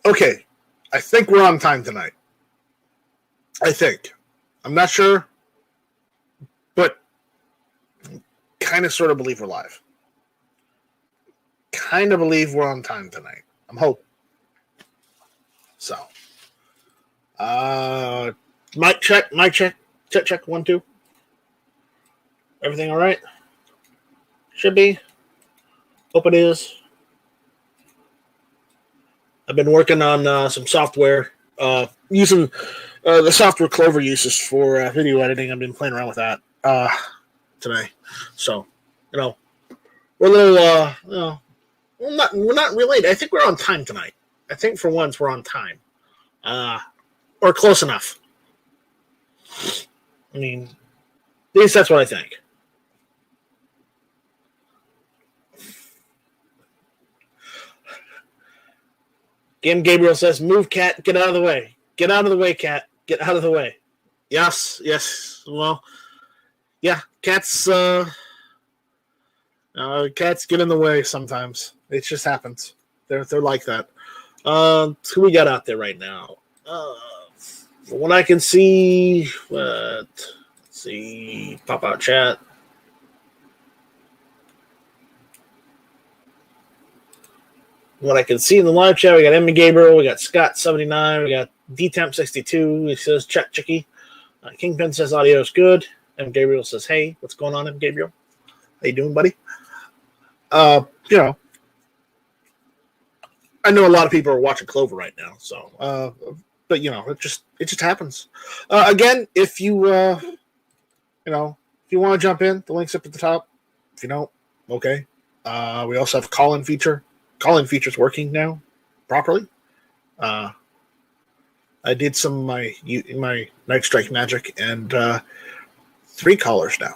Okay, I think we're on time tonight. I think. I'm not sure, but kind of sort of believe we're live. Kind of believe we're on time tonight. I'm hoping. So, mic check, 1, 2. Everything all right? Should be. Hope it is. I've been working on some software, using the software Clover uses for video editing. I've been playing around with that today. So, we're a little, we're not really late. I think we're on time tonight. I think for once we're on time, or close enough. I mean, at least that's what I think. Game Gabriel says, "Move, cat. Get out of the way. Get out of the way, cat. Get out of the way." Yes. Well, yeah. Cats. Cats get in the way sometimes. It just happens. They're like that. Who we got out there right now? From what I can see, let's see. Pop out chat. What I can see in the live chat, we got Emmy Gabriel, we got Scott79, we got DTemp62, he says, check, Chicky. Kingpin says, audio is good. Emmy Gabriel says, hey, what's going on, Emmy Gabriel? How you doing, buddy? I know a lot of people are watching Clover right now, so, but, it just happens. Again, if you, if you want to jump in, the link's up at the top. If you don't, okay. We also have a call-in feature. Calling feature's working now properly. I did some of my Night Strike magic, and 3 callers now.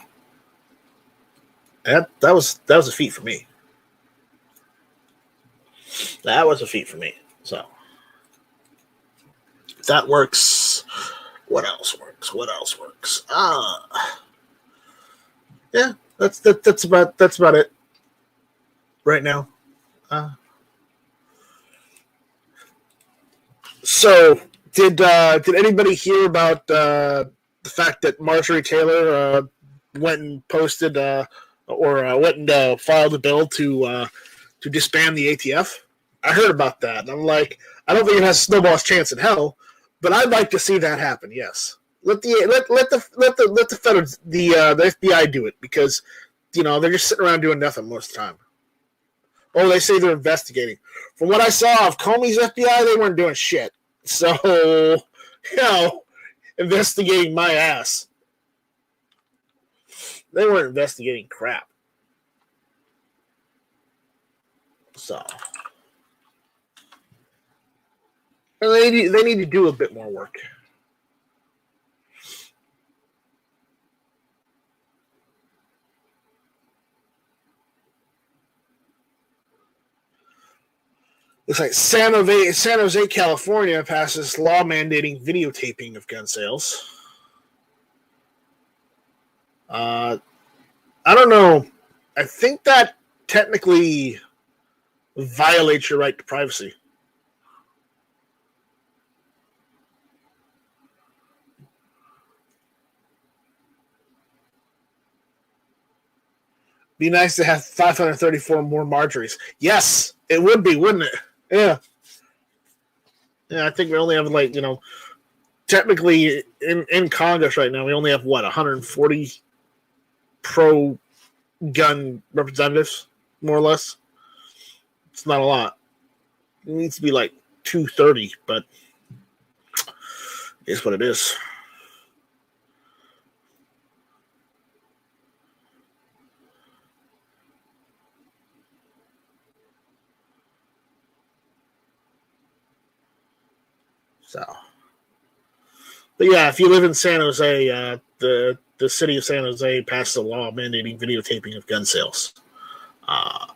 That was a feat for me. That was a feat for me. So that works. What else works? Yeah, that's about it right now. So did anybody hear about the fact that Marjorie Taylor went and posted went and filed a bill to disband the ATF? I heard about that, and I'm like, I don't think it has a snowball's chance in hell, but I'd like to see that happen. Yes, let the feds, the FBI do it, because they're just sitting around doing nothing most of the time. Oh, they say they're investigating. From what I saw of Comey's FBI, they weren't doing shit. So, investigating my ass. They weren't investigating crap. So, they need to do a bit more work. Looks like San Jose, California passes law mandating videotaping of gun sales. I don't know. I think that technically violates your right to privacy. Be nice to have 534 more Marjories. Yes, it would be, wouldn't it? Yeah. I think we only have technically in Congress right now, we only have 140 pro-gun representatives, more or less. It's not a lot. It needs to be like 230, but it's what it is. So, but yeah, if you live in San Jose, the city of San Jose passed a law mandating videotaping of gun sales. I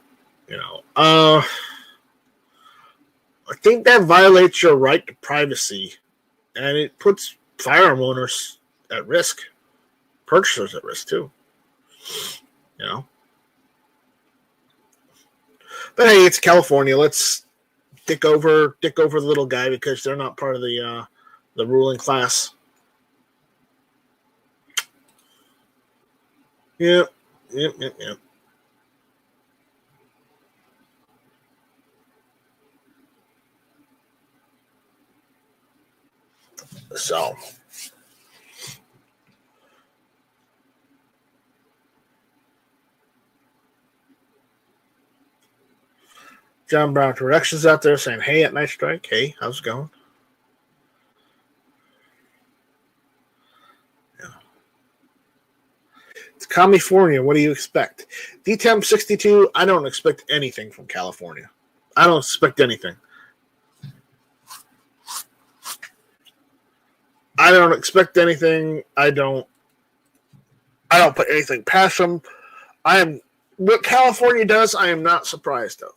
think that violates your right to privacy, and it puts firearm owners at risk, purchasers at risk too. But hey, it's California. dick over the little guy because they're not part of the ruling class. Yep. So, John Brown Productions out there saying, "Hey, at Night Strike. Hey, how's it going?" Yeah. It's California. What do you expect? D-Temp 62. I don't expect anything from California. I don't expect anything. I don't expect anything. I don't put anything past them. What California does, I am not surprised of.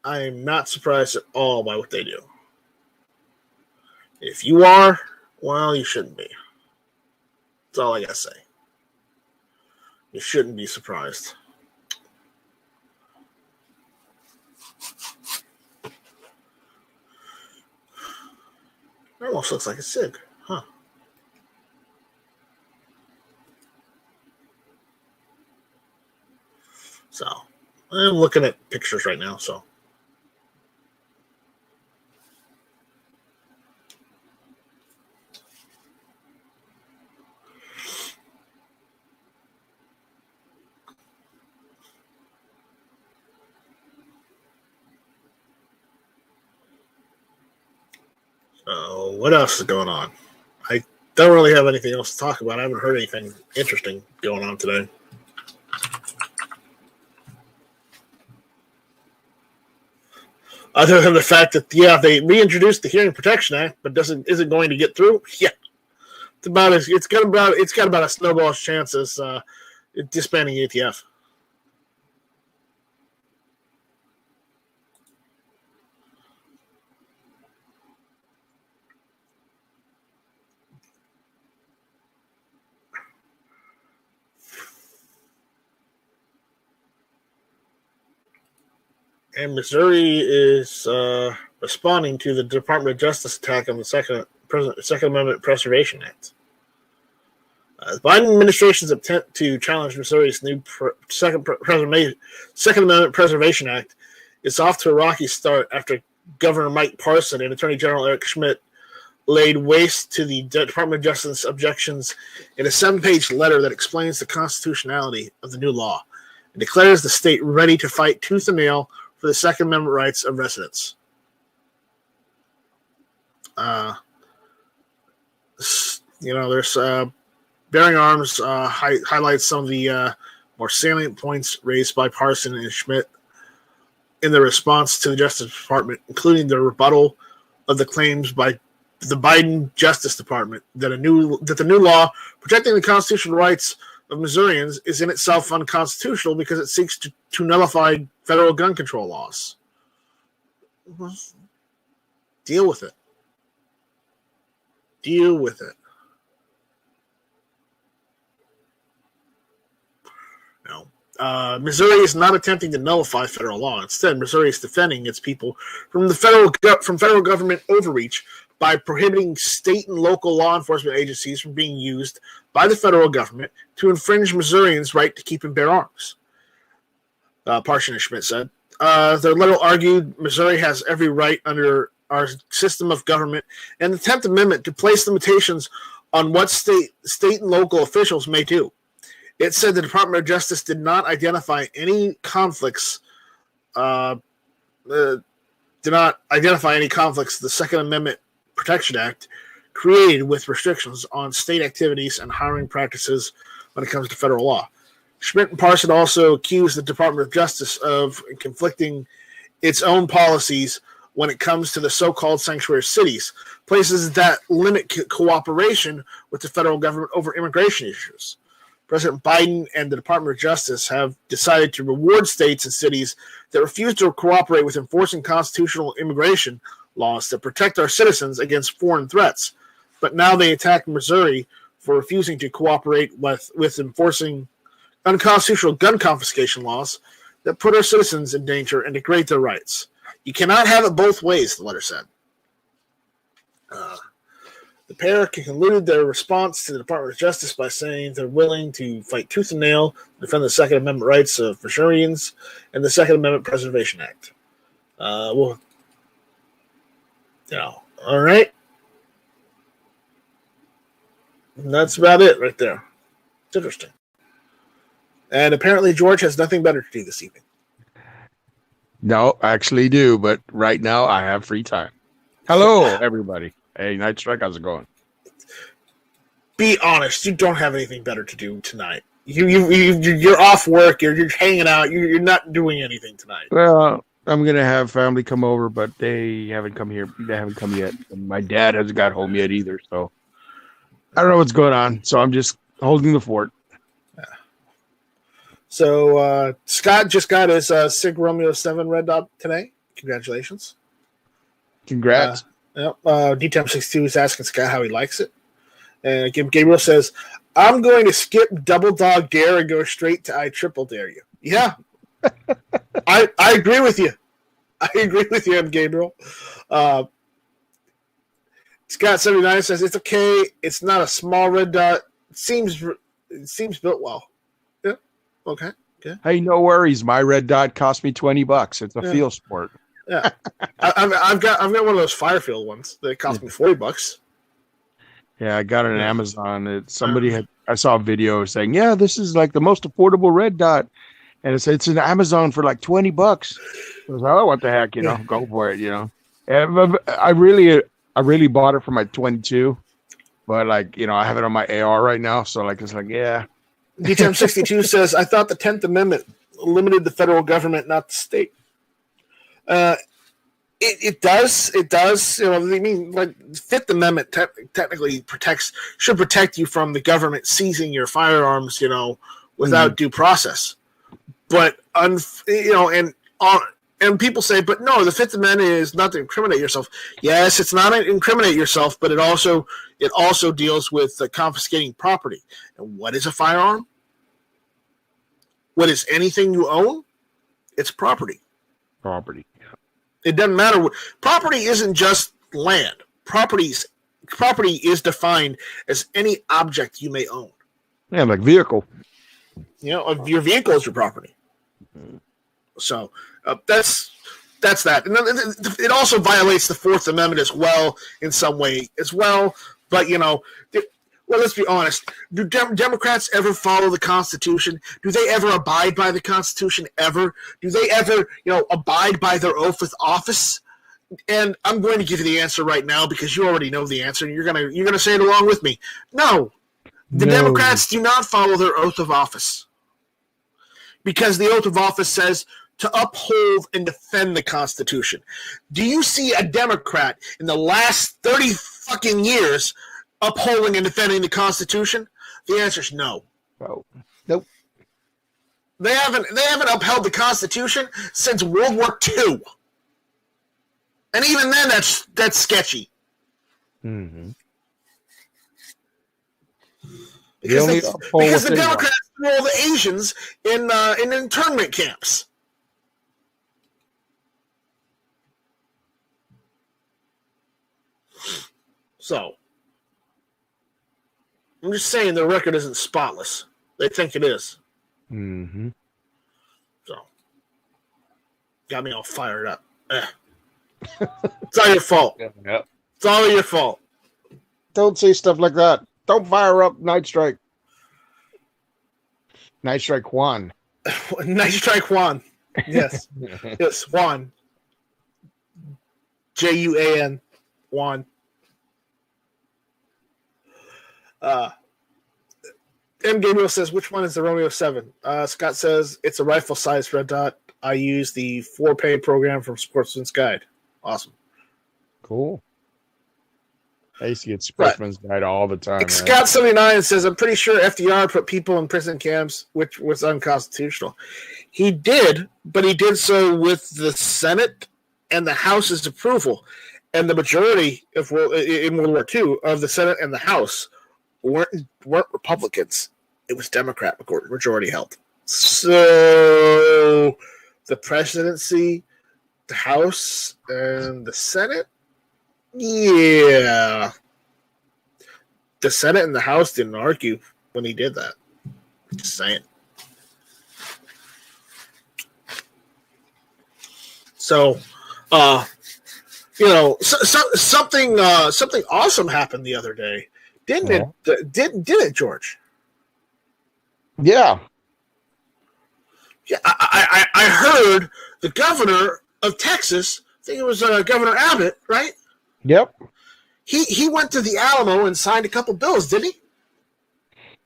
I am not surprised at all by what they do. If you are, well, you shouldn't be. That's all I gotta say. You shouldn't be surprised. It almost looks like a SIG, huh? So, I'm looking at pictures right now, so. What else is going on? I don't really have anything else to talk about. I haven't heard anything interesting going on today. Other than the fact that, yeah, they reintroduced the Hearing Protection Act, but isn't going to get through. Yeah, it's got about a snowball's chance as disbanding ATF. And Missouri is responding to the Department of Justice attack on the Second Amendment Preservation Act. The Biden administration's attempt to challenge Missouri's new Second Amendment Preservation Act is off to a rocky start after Governor Mike Parson and Attorney General Eric Schmidt laid waste to the Department of Justice objections in a 7-page letter that explains the constitutionality of the new law and declares the state ready to fight tooth and nail for the Second Amendment rights of residents. There's Bearing Arms highlights some of the more salient points raised by Parson and Schmidt in the response to the Justice Department, including the rebuttal of the claims by the Biden Justice Department that the new law protecting the constitutional rights of Missourians is in itself unconstitutional because it seeks to nullify federal gun control laws. Deal with it. Deal with it. No. Missouri is not attempting to nullify federal law. Instead, Missouri is defending its people from federal government overreach by prohibiting state and local law enforcement agencies from being used by the federal government to infringe Missourians' right to keep and bear arms. Parson and Schmidt said. Their letter argued Missouri has every right under our system of government and the 10th Amendment to place limitations on what state and local officials may do. It said the Department of Justice did not identify any conflicts. The Second Amendment Protection Act created with restrictions on state activities and hiring practices when it comes to federal law. Schmidt and Parson also accused the Department of Justice of conflicting its own policies when it comes to the so-called sanctuary cities, places that limit cooperation with the federal government over immigration issues. President Biden and the Department of Justice have decided to reward states and cities that refuse to cooperate with enforcing constitutional immigration laws that protect our citizens against foreign threats. But now they attack Missouri for refusing to cooperate with enforcing unconstitutional gun confiscation laws that put our citizens in danger and degrade their rights. You cannot have it both ways, the letter said. The pair concluded their response to the Department of Justice by saying they're willing to fight tooth and nail to defend the Second Amendment rights of Missourians and the Second Amendment Preservation Act. All right. And that's about it right there. It's interesting. And apparently George has nothing better to do this evening. No, I actually do, but right now I have free time. Hello, everybody. Hey, Night Strike, how's it going? Be honest, you don't have anything better to do tonight. You're off work. You're hanging out. You're not doing anything tonight. Well, I'm gonna have family come over, but they haven't come here. They haven't come yet. And my dad hasn't got home yet either. So I don't know what's going on. So I'm just holding the fort. Yeah. So Scott just got his Sig Romeo 7 red dot today. Congratulations. Congrats. D-Temp62 is asking Scott how he likes it. And Gabriel says, I'm going to skip Double Dog Dare and go straight to I Triple Dare You. Yeah. I agree with you. I agree with you, M. Gabriel. Scott79 says, it's okay. It's not a small red dot. It seems built well. Yeah. Okay. Hey, no worries. My red dot cost me $20. It's a field sport. Yeah, I've got one of those Firefield ones that cost me $40. Yeah, I got it on Amazon. I saw a video saying, "Yeah, this is like the most affordable red dot," and it's in Amazon for like $20. I was like, "Oh, what the heck?" Go for it. And I really bought it for my 22, but I have it on my AR right now, so it's yeah. D-Temp62 says, I thought the 10th Amendment limited the federal government, not the state. It does. Fifth Amendment technically should protect you from the government seizing your firearms, without due process. But and people say, but no, the Fifth Amendment is not to incriminate yourself. Yes, it's not to incriminate yourself, but it also deals with confiscating property. And what is a firearm? What is anything you own? It's property. Property. It doesn't matter. Property isn't just land. Property is defined as any object you may own. Yeah, like vehicle. Your vehicle is your property. So that's that. And it also violates the Fourth Amendment as well in some way as well. But let's be honest. Do Democrats ever follow the Constitution? Do they ever abide by the Constitution ever? Do they ever, abide by their oath of office? And I'm going to give you the answer right now because you already know the answer. And you're gonna say it along with me. No, the Democrats do not follow their oath of office because the oath of office says to uphold and defend the Constitution. Do you see a Democrat in the last 30 fucking years upholding and defending the Constitution? The answer is no. Oh, nope. They haven't upheld the Constitution since World War II. And even then, that's sketchy. Mm-hmm. Because the Democrats threw all the Asians in internment camps. So, I'm just saying the record isn't spotless. They think it is. Mm-hmm. So, got me all fired up. It's all your fault. Yeah. It's all your fault. Don't say stuff like that. Don't fire up Night Strike. Night Strike Juan. Night Strike Juan. Yes. Yes, Juan. Juan. Juan. M. Gabriel says, which one is the Romeo 7? Scott says, it's a rifle-sized red dot. I use the 4-pay program from Sportsman's Guide. Awesome. Cool. I used to get Sportsman's Guide all the time. Scott79 says, I'm pretty sure FDR put people in prison camps, which was unconstitutional. He did, but he did so with the Senate and the House's approval. And the majority in World War II of the Senate and the House weren't Republicans. It was Democrat majority held. So the presidency, the House, and the Senate, yeah. The Senate and the House didn't argue when he did that. Just saying. So, something awesome happened the other day, didn't it? Didn't it, George? Yeah. Yeah, I heard the governor of Texas, I think it was Governor Abbott, right? Yep. He went to the Alamo and signed a couple bills, didn't he?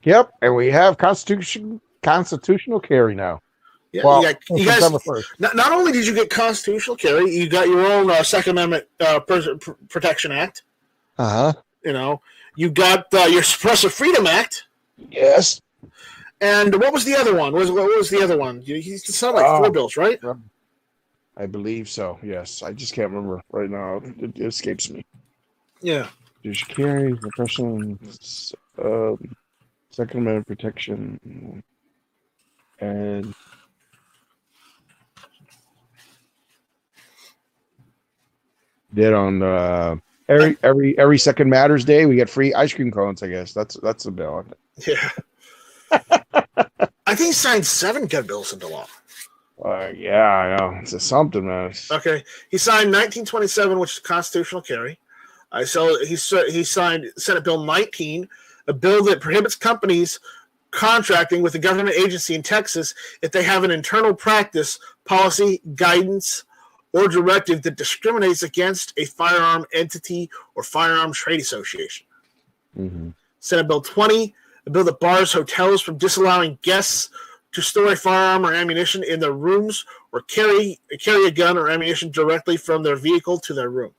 Yep. And we have constitutional carry now. Yeah, well, you guys. Not only did you get constitutional carry, you got your own Second Amendment Protection Act. You got your Suppressive Freedom Act. Yes. And what was the other one? What was the other one? He sounded like 4 bills, right? I believe so. Yes, I just can't remember right now. It escapes me. Yeah. There's carry, repression, Second Amendment protection, and did on every Second Matters Day we get free ice cream cones. I guess that's a bill. Yeah. I think he signed 7 gun bills into law. Yeah, I know. It's something, man. Okay. He signed 1927, which is constitutional carry. So he signed Senate Bill 19, a bill that prohibits companies contracting with a government agency in Texas if they have an internal practice, policy, guidance, or directive that discriminates against a firearm entity or firearm trade association. Mm-hmm. Senate Bill 20, a bill that bars hotels from disallowing guests to store a firearm or ammunition in their rooms or carry a gun or ammunition directly from their vehicle to their room.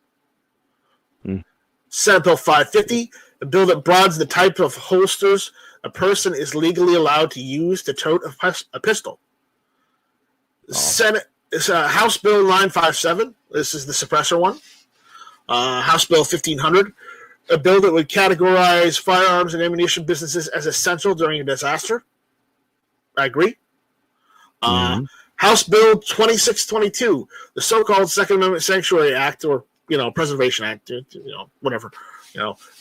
Mm. Senate Bill 550, a bill that broadens the type of holsters a person is legally allowed to use to tote a pistol. House Bill 957, this is the suppressor one. House Bill 1500, a bill that would categorize firearms and ammunition businesses as essential during a disaster. I agree. House Bill 2622, the so-called Second Amendment Sanctuary Act, or Preservation Act, whatever,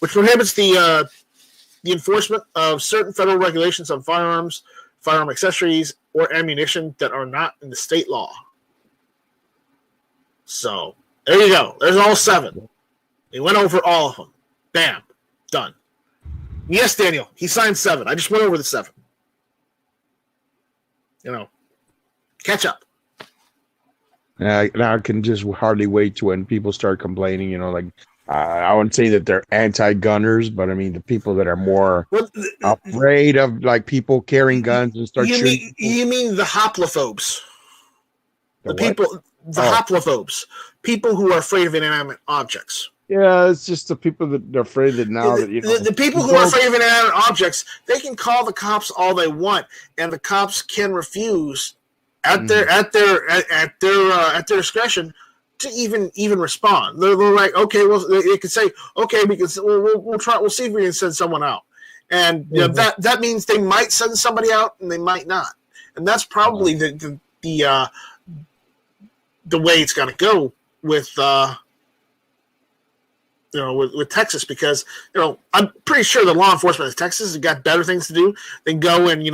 which prohibits the enforcement of certain federal regulations on firearms, firearm accessories, or ammunition that are not in the state law. So there you go. There's all 7. He went over all of them. Bam, done. Yes, Daniel, he signed 7. I just went over the 7. Catch up. Now I can just hardly wait to when people start complaining. I wouldn't say that they're anti-gunners, but I mean the people that are more afraid of people carrying guns and start shooting. You mean the hoplophobes? The hoplophobes, people who are afraid of inanimate objects. Yeah, it's just the people that are afraid that now the people who are afraid of inanimate objects, they can call the cops all they want, and the cops can refuse at their discretion to even respond. They're like, okay, well, they could say, okay, we'll see if we can send someone out, and that means they might send somebody out and they might not, and that's probably the way it's going to go with with Texas, because I'm pretty sure the law enforcement of Texas has got better things to do than go and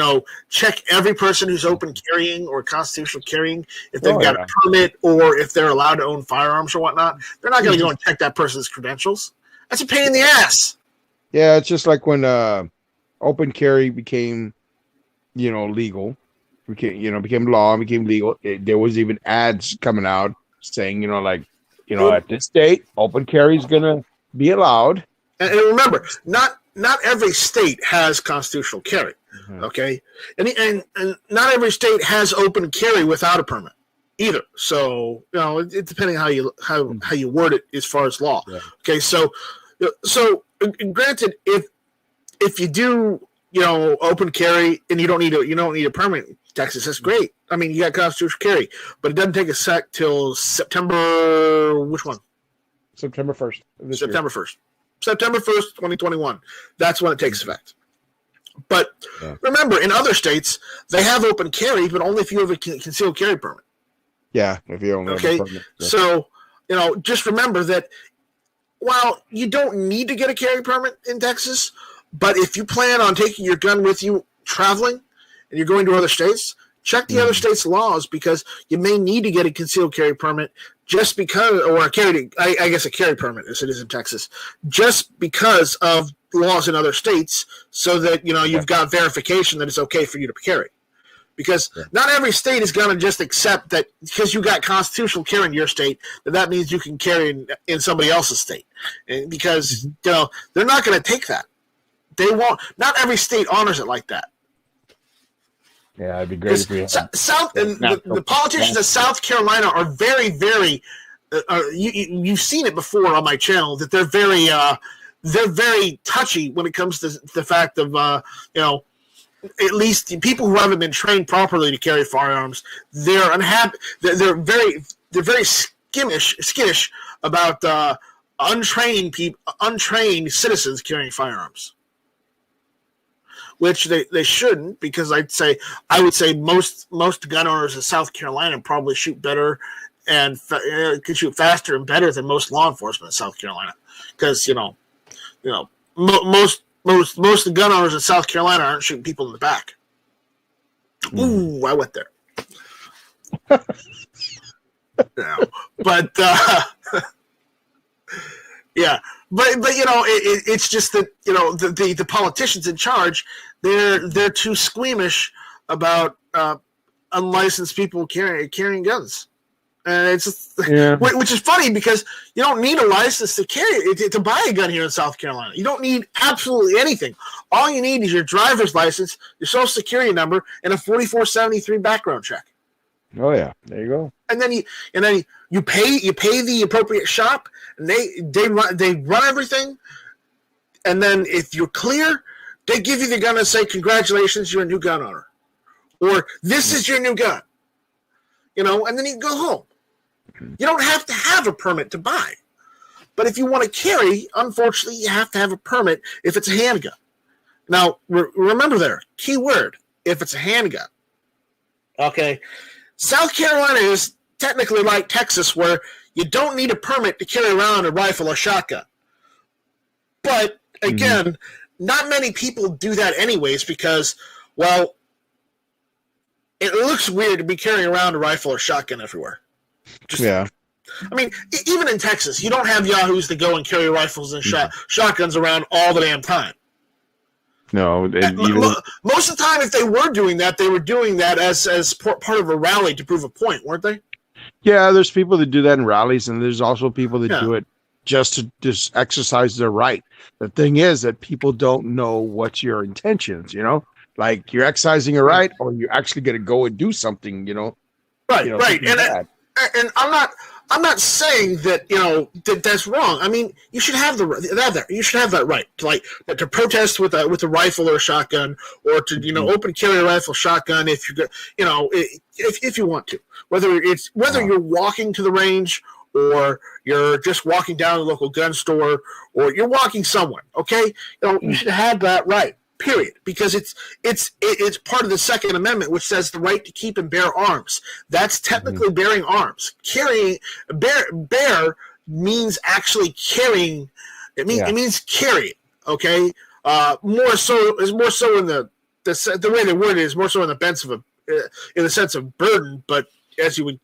check every person who's open carrying or constitutional carrying if they've got a permit or if they're allowed to own firearms or whatnot. They're not going to go and check that person's credentials. That's a pain in the ass. Yeah, it's just like when open carry became legal, became law, became legal. There was even ads coming out saying at this date, open carry is going to be allowed. And remember, not every state has constitutional carry, okay? And not every state has open carry without a permit either. So, it's depending how you word it as far as law. Yeah. Okay, so granted, if you do, open carry and you don't need a permit in Texas, that's great. I mean, you got constitutional carry, but it doesn't take effect till September. Which one? September 1st. September 1st. September 1st, 2021. That's when it takes effect. But remember, in other states, they have open carry, but only if you have a concealed carry permit. Yeah, if you only have a permit. So, just remember that while you don't need to get a carry permit in Texas, but if you plan on taking your gun with you traveling and you're going to other states, check the other states' laws, because you may need to get a concealed carry permit just because, or a carry permit as it is in Texas, just because of laws in other states, so that you've got verification that it's okay for you to carry. Because not every state is going to just accept that because you got constitutional carry in your state, that means you can carry in somebody else's state. And because they're not going to take that. They won't. Not every state honors it like that. Yeah, it'd be great if we had the politicians of South Carolina are very, very. You've seen it before on my channel that they're very touchy when it comes to the fact of at least the people who haven't been trained properly to carry firearms. They're unhappy. They're very skittish about untrained citizens carrying firearms. Which they shouldn't, because I would say most gun owners in South Carolina probably shoot better and can shoot faster and better than most law enforcement in South Carolina, because most of the gun owners in South Carolina aren't shooting people in the back. Ooh, I went there. But yeah. But it's just that the politicians in charge, they're too squeamish about unlicensed people carrying guns, and it's just, which is funny, because you don't need a license to buy a gun here in South Carolina. You don't need absolutely anything. All you need is your driver's license, your social security number, and a 4473 background check. Oh yeah, there you go. And then you pay the appropriate shop, and they run everything, and then if you're clear, they give you the gun and say, "Congratulations, you're a new gun owner," or "This is your new gun," and then you go home. You don't have to have a permit to buy, but if you want to carry, unfortunately, you have to have a permit if it's a handgun. Now, remember there, key word: if it's a handgun. Okay. South Carolina is technically like Texas, where you don't need a permit to carry around a rifle or shotgun. But, again, not many people do that anyways, because, well, it looks weird to be carrying around a rifle or shotgun everywhere. I mean, even in Texas, you don't have yahoos that go and carry rifles and shotguns around all the damn time. No, most of the time, if they were doing that, they were doing that as part of a rally to prove a point, weren't they? Yeah, there's people that do that in rallies, and there's also people that do it just to exercise their right. The thing is that people don't know what's your intentions. Like you're exercising a right, or you're actually going to go and do something. Right. And I'm not saying that that's wrong. I mean, you should have that right to protest with a rifle or a shotgun, or to open carry a rifle, shotgun if if you want to. Whether you're walking to the range, or you're just walking down to the local gun store, or you're walking somewhere. Okay, you should have that right. Period, because it's part of the Second Amendment, which says the right to keep and bear arms. That's technically bearing arms. Bear means actually carrying. It means carrying. Okay, more so in the way they word it is more so in the sense of burden, but as you would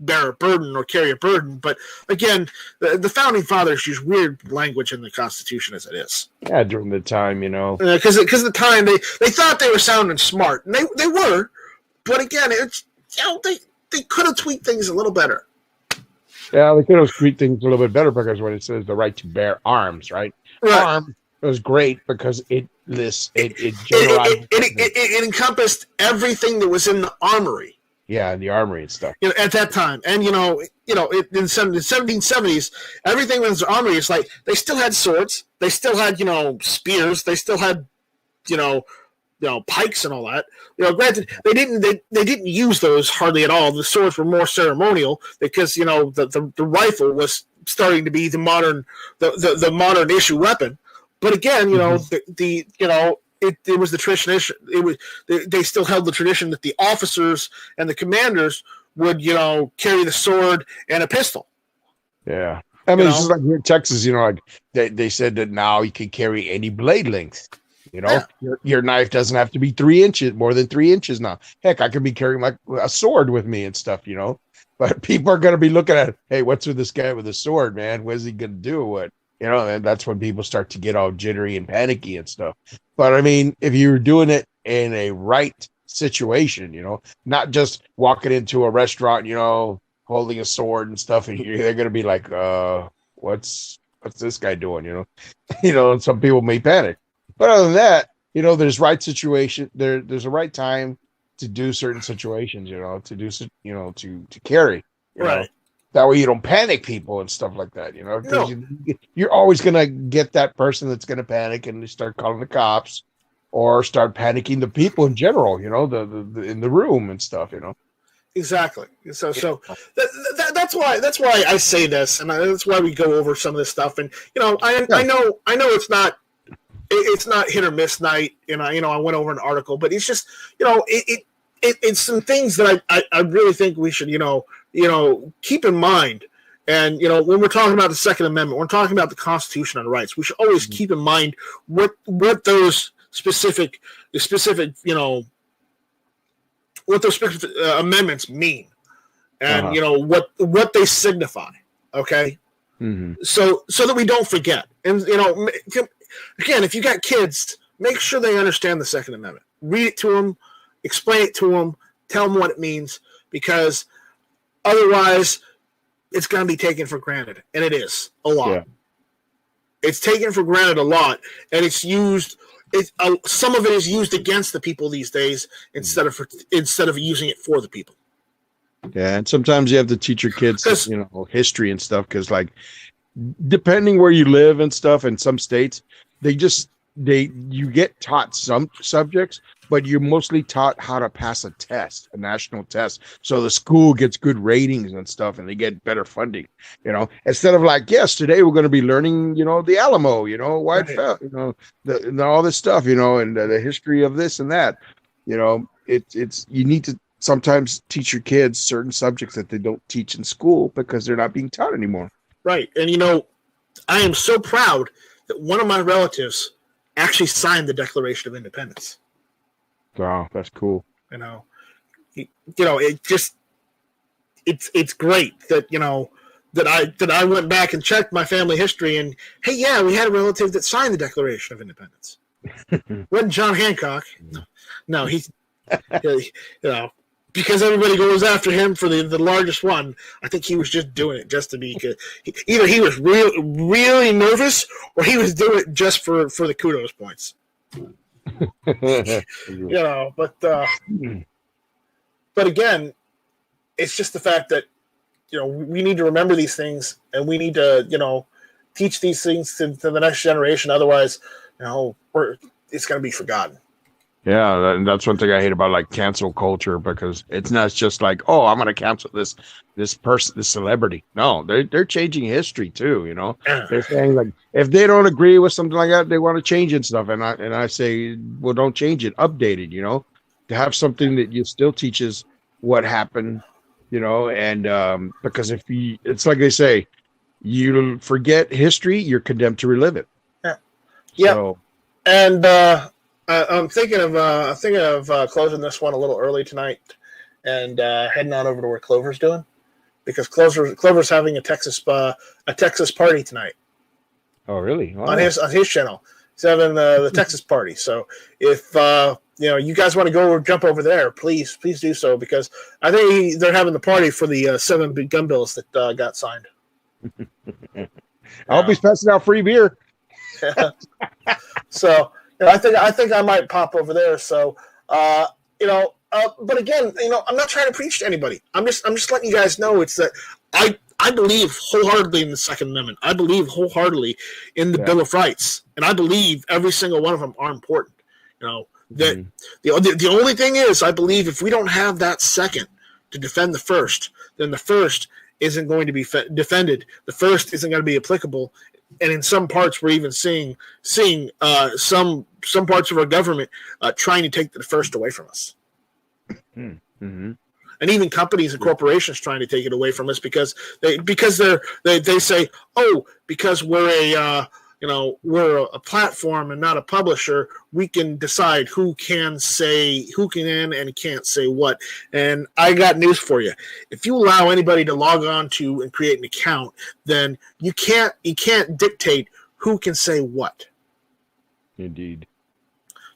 bear a burden or carry a burden. But again, the founding fathers used weird language in the Constitution as it is. Yeah, during the time, because at the time they thought they were sounding smart, and they were, but again, it's they could have tweaked things a little better. Yeah, they could have tweaked things a little bit better, because when it says the right to bear arms, right? Arm was great because it generalized. It encompassed everything that was in the armory. Yeah, in the armory and stuff. At that time, and in the 1770s, everything was armory. It's like they still had swords, they still had spears, they still had pikes and all that. Granted, they didn't use those hardly at all. The swords were more ceremonial, because the rifle was starting to be the modern issue weapon. But again, it was the tradition. They still held the tradition that the officers and the commanders would, carry the sword and a pistol. Yeah. I mean, it's just like here in Texas, like they said that now you can carry any blade length. Your knife doesn't have to be more than 3 inches now. Heck, I could be carrying like a sword with me and stuff, But people are going to be looking at, hey, what's with this guy with a sword, man? What is he going to do? What? And that's when people start to get all jittery and panicky and stuff. But I mean, if you're doing it in a right situation, not just walking into a restaurant, holding a sword and stuff, and they're going to be like, what's this guy doing? And some people may panic. But other than that, there's right situation. There's a right time to do certain situations, to do, to carry, right. That way you don't panic people and stuff like that, because No. you're always going to get that person that's going to panic and they start calling the cops or start panicking the people in general, the in the room and stuff, Exactly. So that's why I say this, and that's why we go over some of this stuff. And I know it's not hit or miss night. And I went over an article, but it's just it's some things that I really think we should keep in mind. And when we're talking about the Second Amendment, we're talking about the Constitution and rights. We should always keep in mind what those specific what those specific amendments mean, and what they signify. Okay, so that we don't forget. And again, if you got kids, make sure they understand the Second Amendment. Read it to them, explain it to them, tell them what it means, because otherwise it's going to be taken for granted, and it is a lot. Yeah. It's taken for granted a lot, and it's used. Some of it is used against the people these days instead of using it for the people. Yeah, and sometimes you have to teach your kids, history and stuff, because like depending where you live and stuff, in some states you get taught some subjects, but you're mostly taught how to pass a national test. So the school gets good ratings and stuff, and they get better funding, instead of like, yes, today we're going to be learning, the Alamo, why it fell, all this stuff, and the history of this and that, it's, you need to sometimes teach your kids certain subjects that they don't teach in school because they're not being taught anymore. Right. And, I am so proud that one of my relatives actually signed the Declaration of Independence. Wow, that's cool. It just it's great that that I went back and checked my family history, and hey, yeah, we had a relative that signed the Declaration of Independence. Wasn't John Hancock? No, he's because everybody goes after him for the largest one. I think he was just doing it just to be. Either he was really nervous, or he was doing it just for the kudos points. But again, it's just the fact that we need to remember these things, and we need to teach these things to the next generation. Otherwise, it's going to be forgotten. Yeah, and that's one thing I hate about like cancel culture, because it's not just like, oh, I'm going to cancel this person, this celebrity. No, they're changing history too. They're saying like if they don't agree with something like that, they want to change it and stuff. And I say, well, don't change it, update it. To have something that you still teaches what happened. And because it's like they say, you forget history, you're condemned to relive it. Yeah. So, and I'm thinking of closing this one a little early tonight and heading on over to where Clover's doing, because Clover's having a Texas party tonight. Oh, really? Wow. On his channel, he's having the Texas party. So if you guys want to go or jump over there, please do so, because I think they're having the party for the 7 big gun bills that got signed. I hope he's passing out free beer. So. I think I might pop over there. So, but again, I'm not trying to preach to anybody. I'm just letting you guys know it's that I believe wholeheartedly in the Second Amendment. I believe wholeheartedly in the Bill of Rights, and I believe every single one of them are important. That the only thing is, I believe if we don't have that second to defend the first, then the first isn't going to be defended. The first isn't going to be applicable and in some parts, we're even seeing some parts of our government trying to take the first away from us. Mm-hmm. And even companies and corporations trying to take it away from us because they say, oh, because we're a platform and not a publisher, we can decide who can and can't say what. And I got news for you. If you allow anybody to log on to and create an account, then you can't dictate who can say what. Indeed.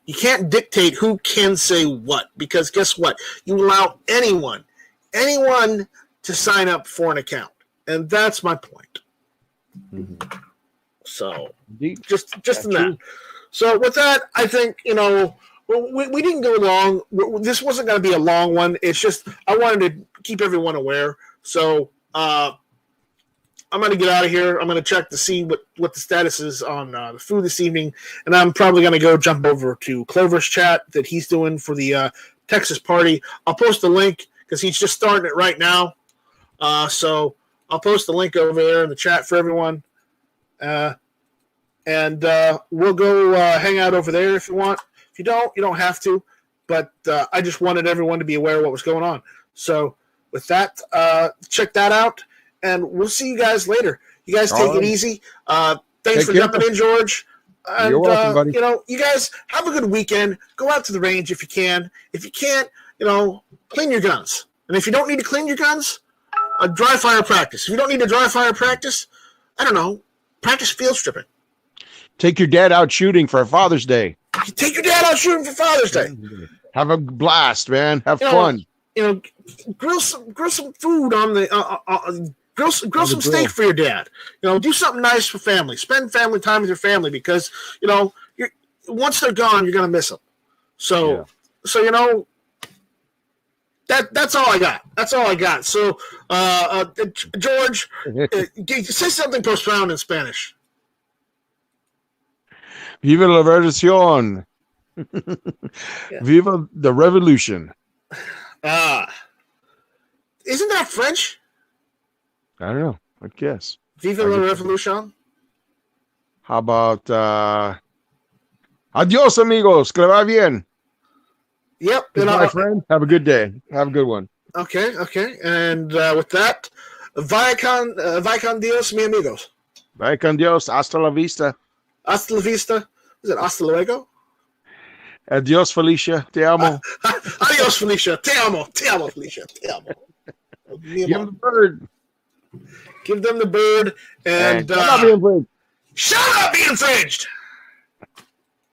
You can't dictate who can say what, because guess what? You allow anyone to sign up for an account. And that's my point. Mm-hmm. So Indeed. just in that. So with that, I think, we didn't go long. This wasn't going to be a long one. It's just I wanted to keep everyone aware. So I'm going to get out of here. I'm going to check to see what the status is on the food this evening. And I'm probably going to go jump over to Clover's chat that he's doing for the Texas party. I'll post a link because he's just starting it right now. So I'll post the link over there in the chat for everyone. And we'll go hang out over there if you want. If you don't have to. But I just wanted everyone to be aware of what was going on. So with that, check that out. And we'll see you guys later. You guys take it easy. Thanks for jumping in, George. And, you're welcome, buddy. You guys have a good weekend. Go out to the range if you can. If you can't, clean your guns. And if you don't need to clean your guns, dry fire practice. If you don't need to dry fire practice, I don't know, practice field stripping. Take your dad out shooting for Father's Day. Take your dad out shooting for Father's Day. Have a blast, man. Have fun. Grill some food on the grill some steak for your dad. Do something nice for family. Spend family time with your family because once they're gone, you're gonna miss them. So that's all I got. That's all I got. So George, say something profound in Spanish. Viva la revolución. Viva the revolution. Isn't that French? I don't know. I guess. Viva la revolution. How about adios, amigos. Que le va bien. Yep. My friend. Have a good day. Have a good one. Okay. And with that, vaya con Dios, mi amigos. Vaya con Dios. Hasta la vista. Hasta la vista. Is it hasta luego? Adios, Felicia. Te amo. Adios, Felicia. Te amo. Te amo, Felicia. Te amo. Give them the bird. Give them the bird. And shut up, being infringed. Shut up, being infringed.